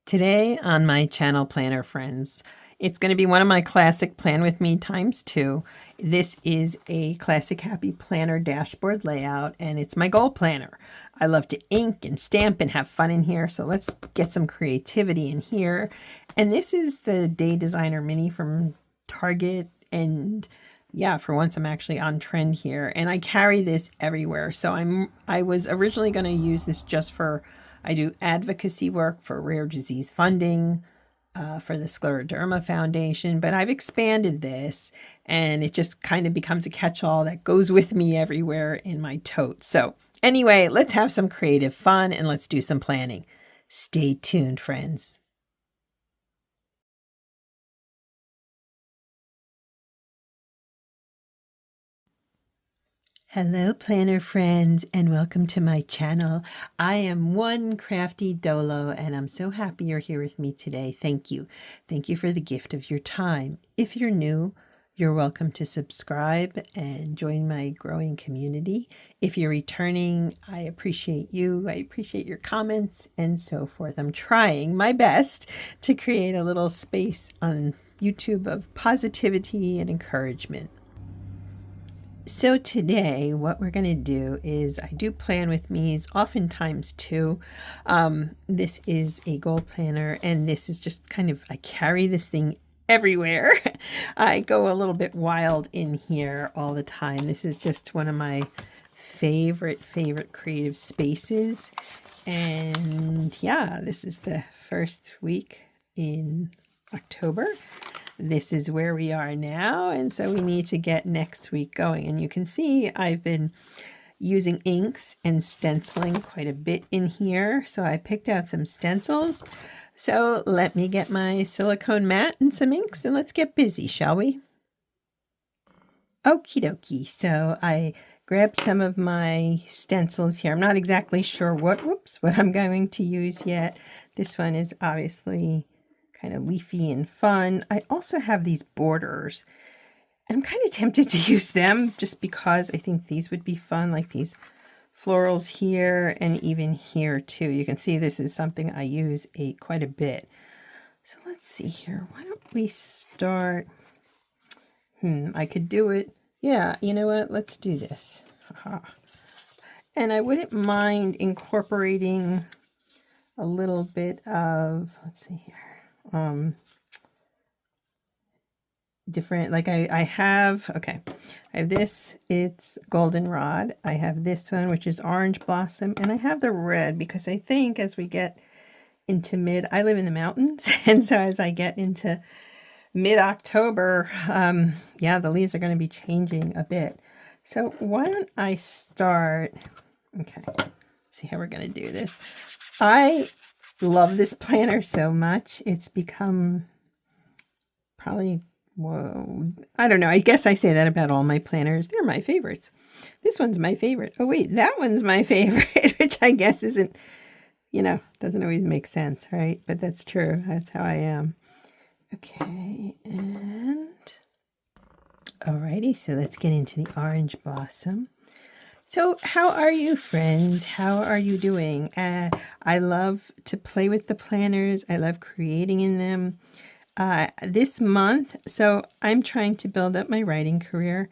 Today on my channel, Planner Friends, it's going to be one of my classic Plan With Me ×2. This is a classic Happy Planner dashboard layout, and it's my goal planner. I love to ink and stamp and have fun in here, so let's get some creativity in here. And this is the Day Designer Mini from Target, and yeah, for once I'm actually on trend here, and I carry this everywhere. So I was originally going to use this just for, I do advocacy work for rare disease funding, for the Scleroderma Foundation, but I've expanded this and it just kind of becomes a catch-all that goes with me everywhere in my tote. So anyway, let's have some creative fun and let's do some planning. Stay tuned, friends. Hello, planner friends, and welcome to my channel. I am one crafty Dolo, and I'm so happy you're here with me today. Thank you. Thank you for the gift of your time. If you're new, you're welcome to subscribe and join my growing community. If you're returning, I appreciate you. I appreciate your comments and so forth. I'm trying my best to create a little space on YouTube of positivity and encouragement. So today what we're going to do is I do Plan With Me's oftentimes too. This is a goal planner, and this is just kind of, I carry this thing everywhere. I go a little bit wild in here all the time. This is just one of my favorite creative spaces. And yeah, this is the first week in October. This is where we are now, and so we need to get next week going. And you can see I've been using inks and stenciling quite a bit in here, so I picked out some stencils. So let me get my silicone mat and some inks and let's get busy, shall we? Okie dokie. So I grabbed some of my stencils here. I'm not exactly sure what I'm going to use yet. This one is obviously kind of leafy and fun. I also have these borders. I'm kind of tempted to use them just because I think these would be fun, like these florals here and even here too. You can see this is something I use quite a bit. So let's see here. Why don't we start? I could do it. Yeah, you know what? Let's do this. And I wouldn't mind incorporating a little bit of, let's see here. Different, like I have, okay, I have this, it's goldenrod. I have this one, which is orange blossom, and I have the red because I think as we get into I live in the mountains, and so as I get into mid-October, yeah, the leaves are going to be changing a bit. So why don't I start, okay, let's see how we're going to do this. I love this planner so much. It's become probably, whoa, I don't know. I guess I say that about all my planners. They're my favorites. This one's my favorite. Oh, wait, that one's my favorite, which I guess isn't, doesn't always make sense, right? But that's true. That's how I am. Okay, and alrighty, so let's get into the orange blossom. So how are you, friends? How are you doing? I love to play with the planners. I love creating in them. This month, so I'm trying to build up my writing career,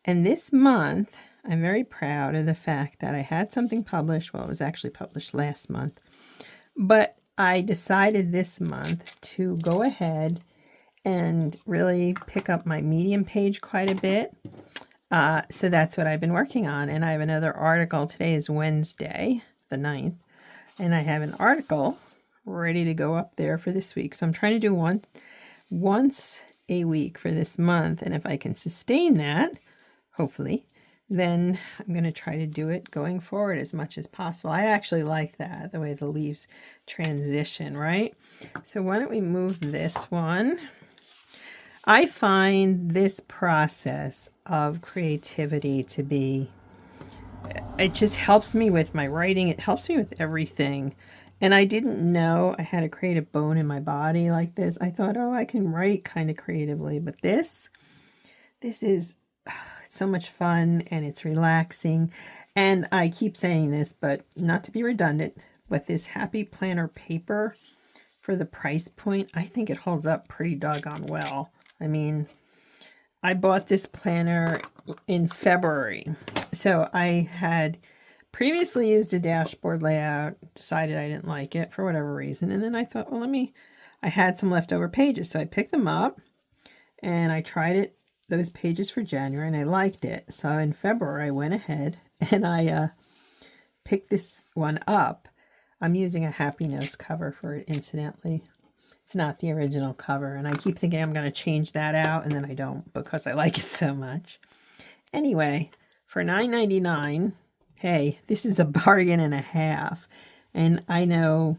and this month I'm very proud of the fact that I had something published. Well, it was actually published last month, but I decided this month to go ahead and really pick up my Medium page quite a bit. So that's what I've been working on, and I have another article. Today is Wednesday, the 9th, and I have an article ready to go up there for this week. So I'm trying to do once a week for this month, and if I can sustain that, hopefully, then I'm going to try to do it going forward as much as possible. I actually like that, the way the leaves transition, right? So why don't we move this one? I find this process of creativity to be, it just helps me with my writing. It helps me with everything. And I didn't know I had a creative bone in my body like this. I thought, oh, I can write kind of creatively, but this is it's so much fun and it's relaxing. And I keep saying this, but not to be redundant, but this Happy Planner paper for the price point, I think it holds up pretty doggone well. I mean, I bought this planner in February. So I had previously used a dashboard layout, decided I didn't like it for whatever reason. And then I thought, well, I had some leftover pages. So I picked them up and I tried those pages for January, and I liked it. So in February, I went ahead and I picked this one up. I'm using a Happy Notes cover for it, incidentally. It's not the original cover, and I keep thinking I'm going to change that out, and then I don't because I like it so much. Anyway, for $9.99, hey, this is a bargain and a half. And I know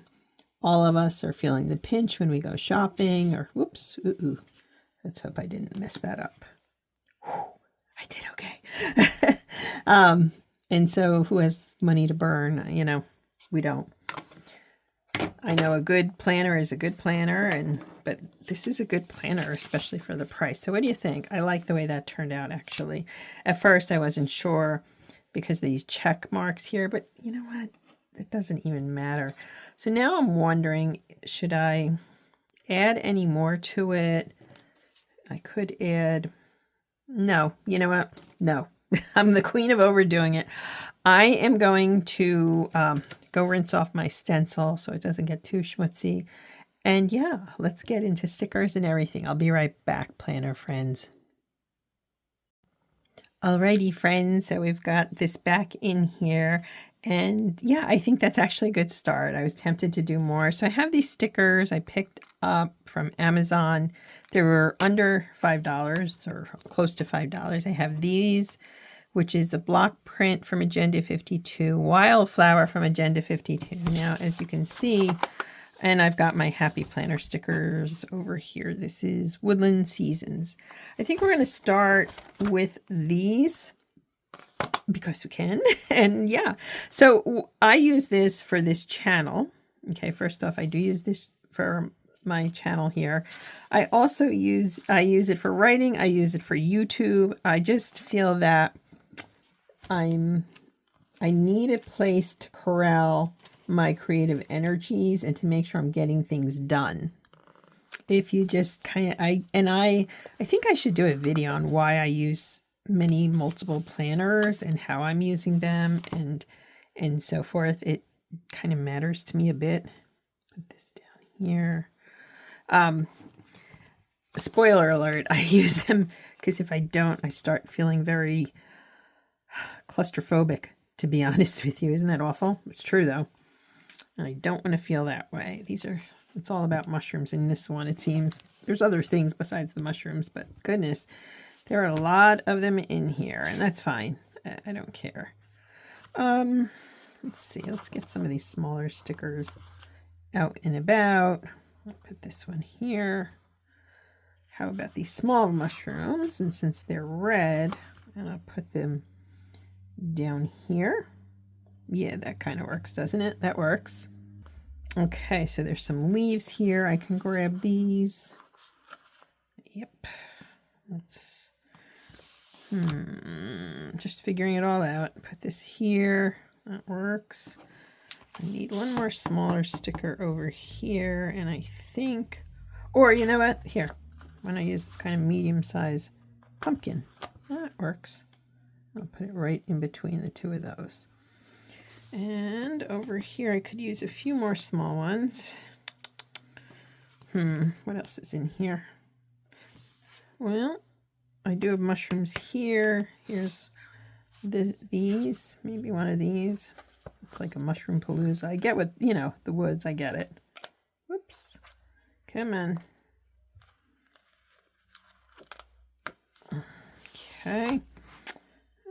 all of us are feeling the pinch when we go shopping, or whoops, let's hope I didn't mess that up. Whew, I did okay. And so who has money to burn? You know, we don't. I know a good planner is a good planner, but this is a good planner, especially for the price. So what do you think? I like the way that turned out, actually. At first, I wasn't sure because of these check marks here, but you know what? It doesn't even matter. So now I'm wondering, should I add any more to it? I could add... No, you know what? No. I'm the queen of overdoing it. I am going to go rinse off my stencil so it doesn't get too schmutzy. And yeah, let's get into stickers and everything. I'll be right back, planner friends. Alrighty, friends. So we've got this back in here. And yeah, I think that's actually a good start. I was tempted to do more. So I have these stickers I picked up from Amazon. They were under $5 or close to $5. I have these, which is a block print from Agenda 52, Wildflower from Agenda 52. Now, as you can see, and I've got my Happy Planner stickers over here. This is Woodland Seasons. I think we're going to start with these because we can. And yeah, so I use this for this channel. Okay, first off, I do use this for my channel here. I also use it for writing. I use it for YouTube. I just feel that I need a place to corral my creative energies and to make sure I'm getting things done. If you just kind of, I think I should do a video on why I use multiple planners and how I'm using them and so forth. It kind of matters to me a bit. Put this down here. Spoiler alert, I use them because if I don't, I start feeling very claustrophobic, to be honest with you. Isn't that awful? It's true though. And I don't want to feel that way. It's all about mushrooms in this one, it seems. There's other things besides the mushrooms, but goodness, there are a lot of them in here, and that's fine. I don't care. Let's see. Let's get some of these smaller stickers out and about. I'll put this one here. How about these small mushrooms? And since they're red, I'm going to put them down here. Yeah, that kind of works, doesn't it? That works. Okay, so there's some leaves here. I can grab these. Yep. Let's just figuring it all out. Put this here. That works. I need one more smaller sticker over here, and I think, or you know what? Here, when I use this kind of medium-sized pumpkin, that works. I'll put it right in between the two of those. And over here, I could use a few more small ones. What else is in here? Well, I do have mushrooms here. Here's these, maybe one of these. It's like a mushroom palooza. I get what, you know, the woods, I get it. Whoops. Come on. Okay.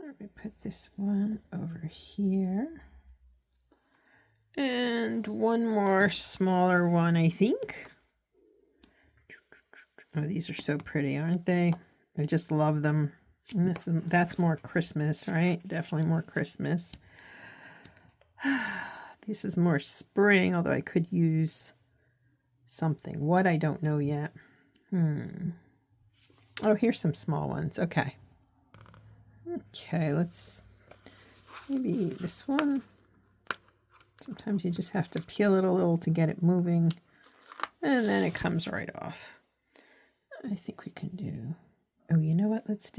Let me put this one over here. And one more smaller one, I think. Oh, these are so pretty, aren't they? I just love them. And that's more Christmas, right? Definitely more Christmas. This is more spring, although I could use something. What, I don't know yet. Oh, here's some small ones. Okay. Okay, let's maybe this one. Sometimes you just have to peel it a little to get it moving. And then it comes right off. I think we can do, oh, you know what, let's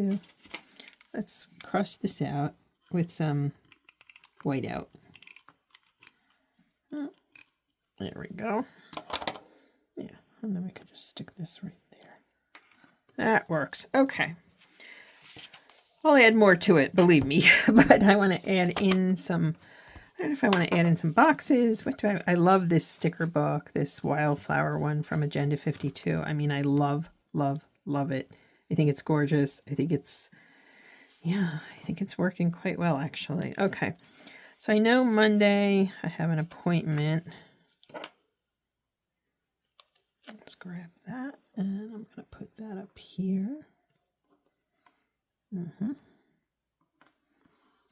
cross this out with some white out. There we go. Yeah, and then we can just stick this right there. That works. Okay. I'll add more to it, believe me, but I want to add in some, I don't know if I want to add in some boxes. What do I love this sticker book, this wildflower one from Agenda 52. I mean, I love, love, love it. I think it's gorgeous. I think it's, yeah, I think it's working quite well, actually. Okay. So I know Monday I have an appointment. Let's grab that, and I'm going to put that up here. Can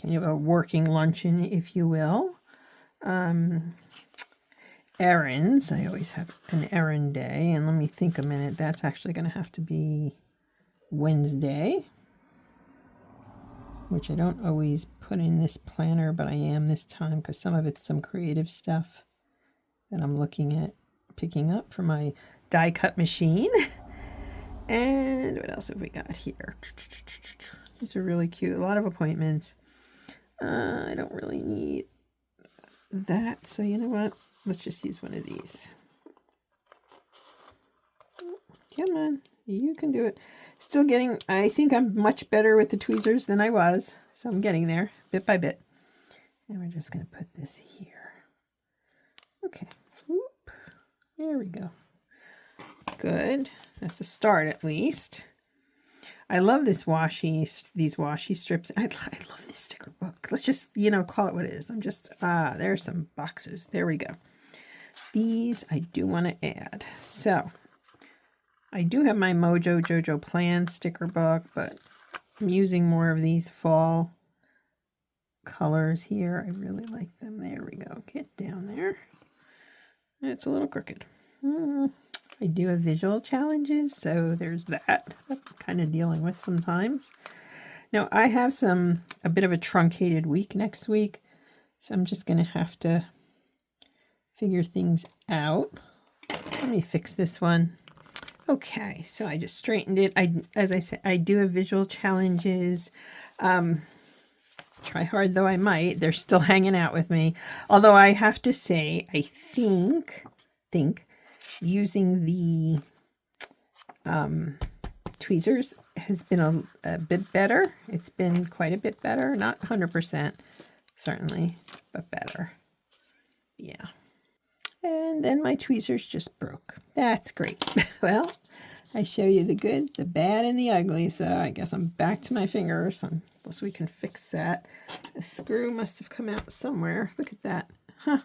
you have a working luncheon, if you will? Errands. I always have an errand day, and let me think a minute. That's actually going to have to be Wednesday, which I don't always put in this planner, but I am this time because some of it's some creative stuff that I'm looking at picking up for my die cut machine. And what else have we got here? These are really cute. A lot of appointments. I don't really need that. So you know what? Let's just use one of these. Come on. You can do it. Still getting, I think I'm much better with the tweezers than I was. So I'm getting there bit by bit. And we're just going to put this here. Okay. Whoop. There we go. Good. That's a start at least. I love this these washi strips. I love this sticker book. Let's just, call it what it is. I'm just, there's some boxes. There we go. These I do want to add. So I do have my Mojo Jojo Plan sticker book, but I'm using more of these fall colors here. I really like them. There we go. Get down there. It's a little crooked. I do have visual challenges, so there's that I'm kind of dealing with sometimes. Now, I have a bit of a truncated week next week, so I'm just going to have to figure things out. Let me fix this one. Okay, so I just straightened it. As I said, I do have visual challenges. Try hard though I might, they're still hanging out with me. Although I have to say, I think using the tweezers has been a bit better. It's been quite a bit better. Not 100%, certainly, but better. Yeah. And then my tweezers just broke. That's great. Well, I show you the good, the bad, and the ugly, so I guess I'm back to my fingers unless we can fix that. The screw must have come out somewhere. Look at that. Huh.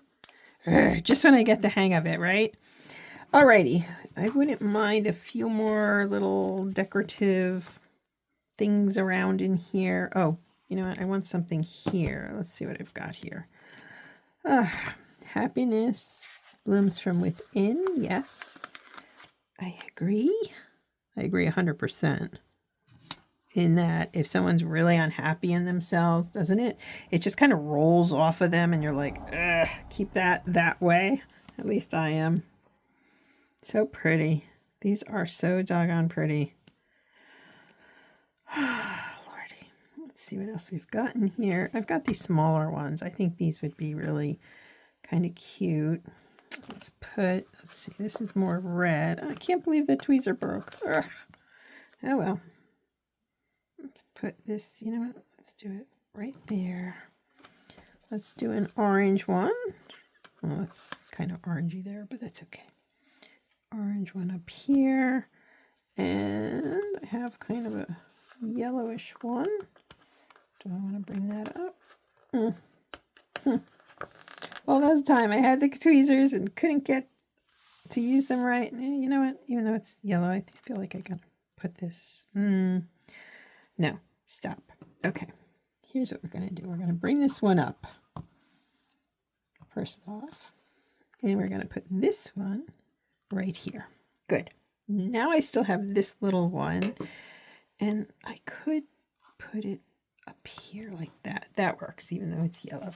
Just when I get the hang of it, right? Alrighty. I wouldn't mind a few more little decorative things around in here. Oh, you know what? I want something here. Let's see what I've got here. Happiness blooms from within. Yes. I agree. I agree 100%. In that if someone's really unhappy in themselves, doesn't it? It just kind of rolls off of them and you're like, ugh, keep that way. At least I am. So pretty. These are so doggone pretty. Lordy. Let's see what else we've got in here. I've got these smaller ones. I think these would be really kind of cute. Let's see, this is more red. I can't believe the tweezer broke. Ugh. Oh well. Let's put this, you know what? Let's do it right there. Let's do an orange one. Well, it's kind of orangey there, but that's okay. Orange one up here. And I have kind of a yellowish one. Do I want to bring that up? All those time I had the tweezers and couldn't get to use them right. You know what? Even though it's yellow, I feel like I gotta put this. No, stop. Okay, here's what we're gonna do. We're gonna bring this one up first off, and we're gonna put this one right here. Good. Now I still have this little one, and I could put it up here like that. That works, even though it's yellow.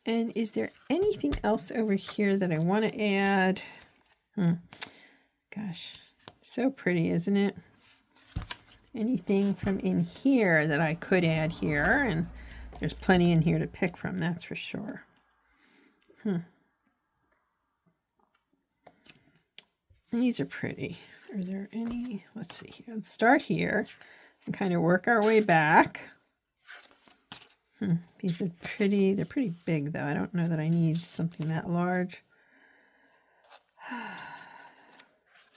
And is there anything else over here that I want to add? Gosh, so pretty, isn't it? Anything from in here that I could add here, and there's plenty in here to pick from, that's for sure. These are pretty. Are there any? Let's see here. Let's start here and kind of work our way back. These are pretty. They're pretty big, though. I don't know that I need something that large.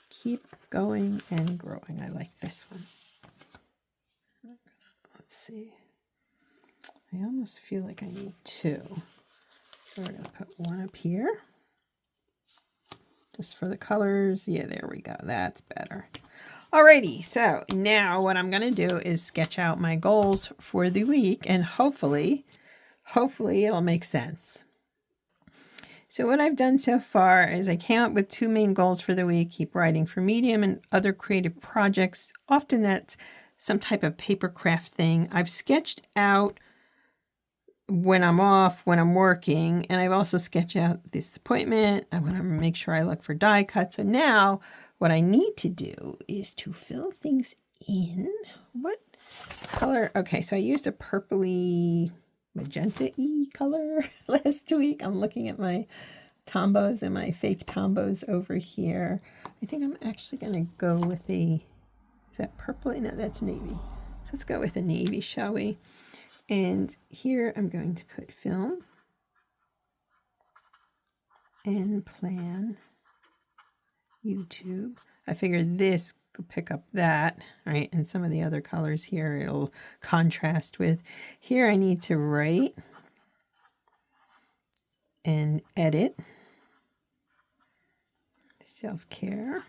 Keep going and growing. I like this one. Let's see. I almost feel like I need two. So we're going to put one up here. Just for the colors. Yeah, there we go. That's better. Alrighty, so now what I'm going to do is sketch out my goals for the week, and hopefully it'll make sense. So what I've done so far is I came up with 2 main goals for the week: keep writing for Medium and other creative projects. Often that's some type of paper craft thing. I've sketched out when I'm off, when I'm working, and I've also sketched out this appointment. I want to make sure I look for die cut. So now what I need to do is to fill things in. What color? Okay, so I used a purpley magenta-y color last week. I'm looking at my Tombos and my fake Tombos over here. I think I'm actually going to go with a, is that purple? No, that's navy. So let's go with a navy, shall we? And here I'm going to put film and plan YouTube. I figured this could pick up that, right? And some of the other colors here it'll contrast with. Here I need to write and edit. Self-care.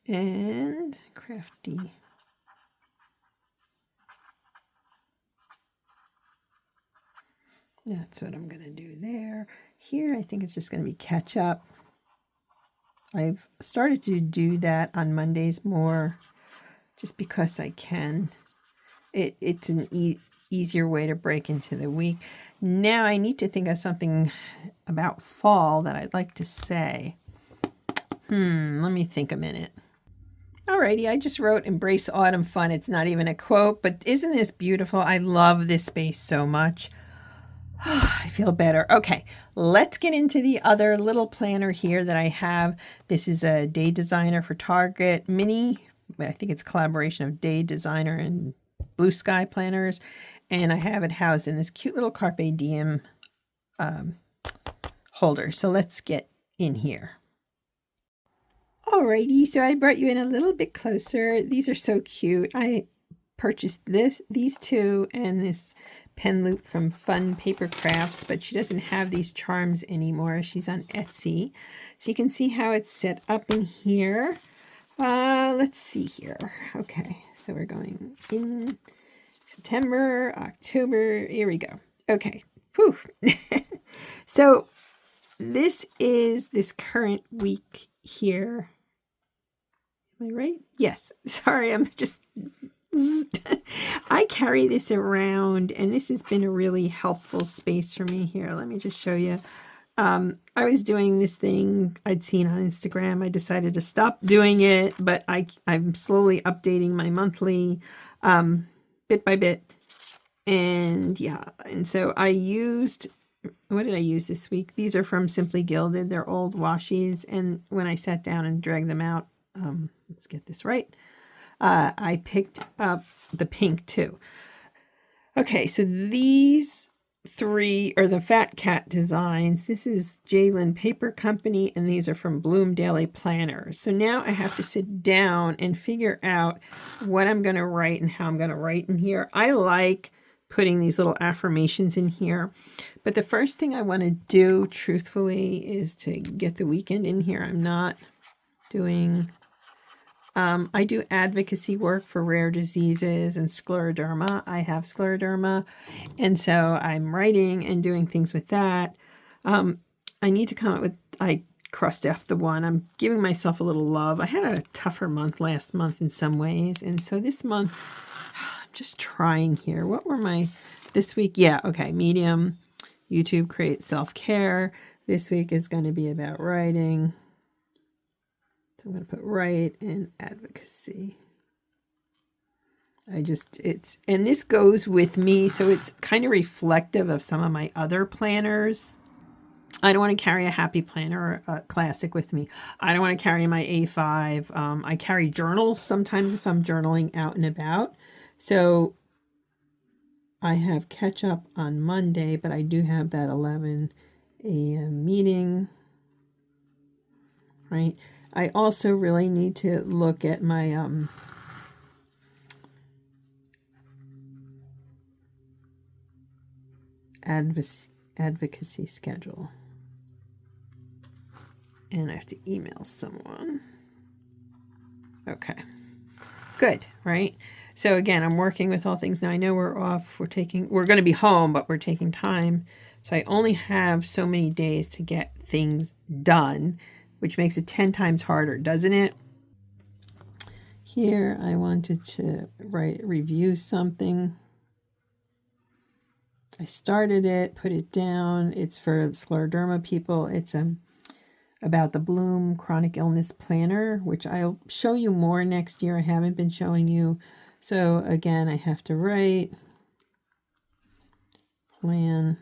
And crafty. That's what I'm going to do there. Here, I think it's just going to be catch up. I've started to do that on Mondays more just because I can. It's an easier way to break into the week. Now I need to think of something about fall that I'd like to say. Let me think a minute. Alrighty, I just wrote embrace autumn fun. It's not even a quote, but isn't this beautiful? I love this space so much. I feel better. Okay, let's get into the other little planner here that I have. This is a Day Designer for Target mini. I think it's a collaboration of Day Designer and Blue Sky planners. And I have it housed in this cute little Carpe Diem holder. So let's get in here. Alrighty, so I brought you in a little bit closer. These are so cute. I purchased these two and this pen loop from Fun Paper Crafts, but she doesn't have these charms anymore. She's on Etsy. So you can see how it's set up in here. Let's see here. Okay, so we're going in September, October. Here we go. Okay. Whew. So this is this current week here. Am I right? Yes. Sorry, I'm just... I carry this around, and this has been a really helpful space for me here. Let me just show you. I was doing this thing I'd seen on Instagram. I decided to stop doing it, but I'm slowly updating my monthly bit by bit. And yeah, and so I used, what did I use this week? These are from Simply Gilded. They're old washies. And when I sat down and dragged them out, let's get this right. I picked up the pink too. Okay, so these three are the Fat Cat designs. This is Jalen Paper Company, and these are from Bloom Daily Planners. So now I have to sit down and figure out what I'm going to write and how I'm going to write in here. I like putting these little affirmations in here, but the first thing I want to do, truthfully, is to get the weekend in here. I'm not doing... I do advocacy work for rare diseases and scleroderma. I have scleroderma, and so I'm writing and doing things with that. I need to come up with, I crossed off the one. I'm giving myself a little love. I had a tougher month last month in some ways, and so this month, I'm just trying here. What were my, this week? Yeah, okay, Medium, YouTube, create self-care. This week is going to be about writing. So I'm going to put write and advocacy. And this goes with me, so it's kind of reflective of some of my other planners. I don't want to carry a happy planner or a classic with me. I don't want to carry my A5. I carry journals sometimes if I'm journaling out and about. So I have catch up on Monday, but I do have that 11 a.m. meeting, right? I also really need to look at my advocacy schedule. And I have to email someone. Okay. Good, right? So again, I'm working with all things. Now I know we're off. We're going to be home, but we're taking time. So I only have so many days to get things done, which makes it 10 times harder, doesn't it? Here, I wanted to review something. I started it, put it down. It's for scleroderma people. It's about the Bloom Chronic Illness Planner, which I'll show you more next year. I haven't been showing you. So again, I have to write, plan,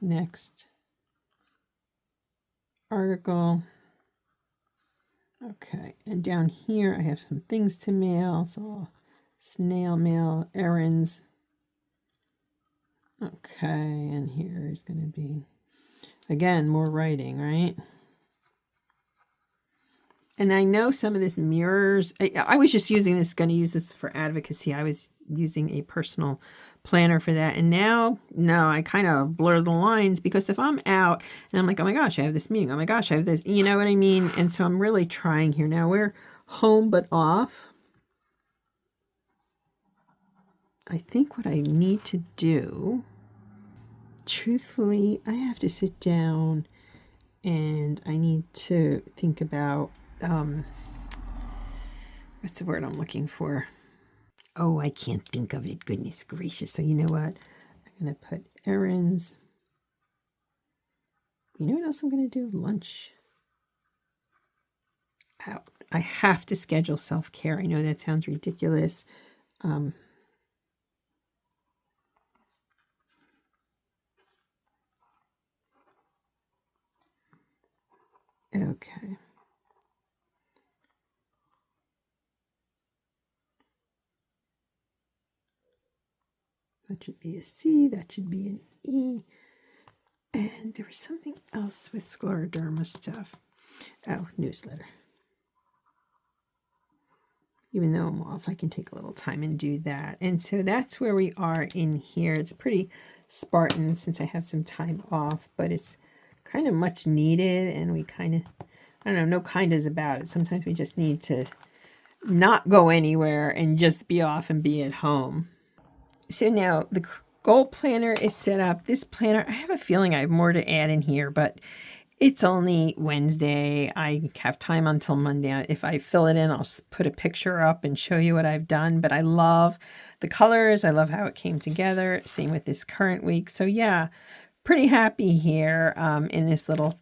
next article. Okay, and down here I have some things to mail, so I'll snail mail, errands. Okay, and here is going to be, again, more writing, right? And I know some of this mirrors. I was just using this, going to use this for advocacy. I was using a personal planner for that. And now, no, I kind of blur the lines, because if I'm out and I'm like, oh my gosh, I have this meeting. Oh my gosh, I have this, you know what I mean? And so I'm really trying here. Now we're home but off. I think what I need to do, truthfully, I have to sit down and I need to think about, what's the word I'm looking for? Oh, I can't think of it. Goodness gracious. So you know what? I'm going to put errands. You know what else I'm going to do? Lunch. Out. I have to schedule self-care. I know that sounds ridiculous. Okay. That should be a C. That should be an E. And there was something else with scleroderma stuff. Oh, newsletter. Even though I'm off, I can take a little time and do that. And so that's where we are in here. It's pretty Spartan since I have some time off, but it's kind of much needed. And we kind of, I don't know, no kind is about it. Sometimes we just need to not go anywhere and just be off and be at home. So now the goal planner is set up. This planner, I have a feeling I have more to add in here, but it's only Wednesday. I have time until Monday. If I fill it in, I'll put a picture up and show you what I've done. But I love the colors. I love how it came together. Same with this current week. So yeah, pretty happy here in this little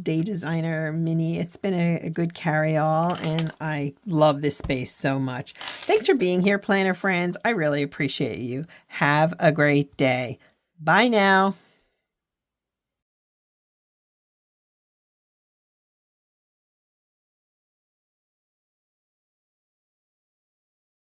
day designer mini. It's been a good carry-all, and I love this space so much. Thanks for being here, planner friends. I really appreciate you. Have a great day. Bye now.